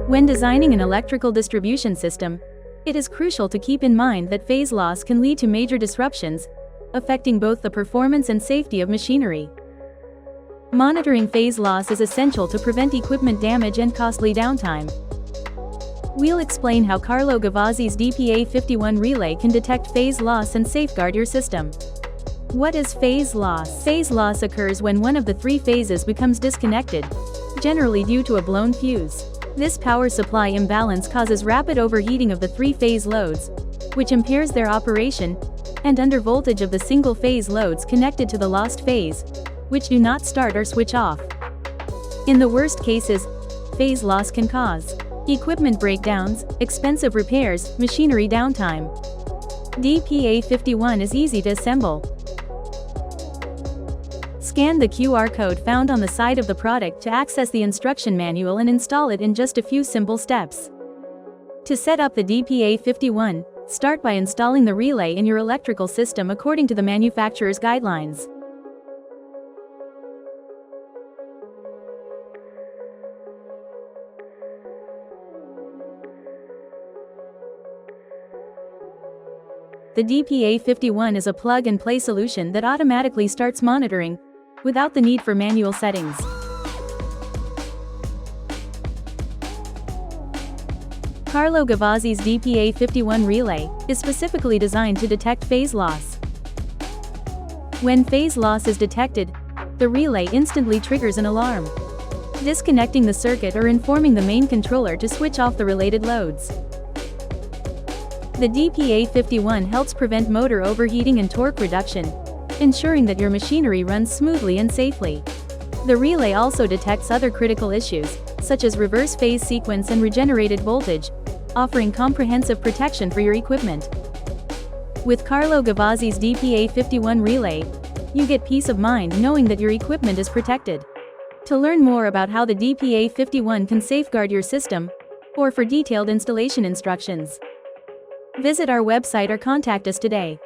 When designing an electrical distribution system, it is crucial to keep in mind that phase loss can lead to major disruptions, affecting both the performance and safety of machinery. Monitoring phase loss is essential to prevent equipment damage and costly downtime. We'll explain how Carlo Gavazzi's DPA51 relay can detect phase loss and safeguard your system. What is phase loss? Phase loss occurs when one of the three phases becomes disconnected, generally due to a blown fuse. This power supply imbalance causes rapid overheating of the three-phase loads, which impairs their operation, and undervoltage of the single-phase loads connected to the lost phase, which do not start or switch off. In the worst cases, phase loss can cause equipment breakdowns, expensive repairs, machinery downtime. DPA51 is easy to assemble. Scan the QR code found on the side of the product to access the instruction manual and install it in just a few simple steps. To set up the DPA51, start by installing the relay in your electrical system according to the manufacturer's guidelines. The DPA51 is a plug-and-play solution that automatically starts monitoring, without the need for manual settings. Carlo Gavazzi's DPA51 relay is specifically designed to detect phase loss. When phase loss is detected, the relay instantly triggers an alarm, disconnecting the circuit or informing the main controller to switch off the related loads. The DPA51 helps prevent motor overheating and torque reduction, ensuring that your machinery runs smoothly and safely. The relay also detects other critical issues, such as reverse phase sequence and regenerated voltage, offering comprehensive protection for your equipment. With Carlo Gavazzi's DPA51 relay, you get peace of mind knowing that your equipment is protected. To learn more about how the DPA51 can safeguard your system, or for detailed installation instructions, visit our website or contact us today.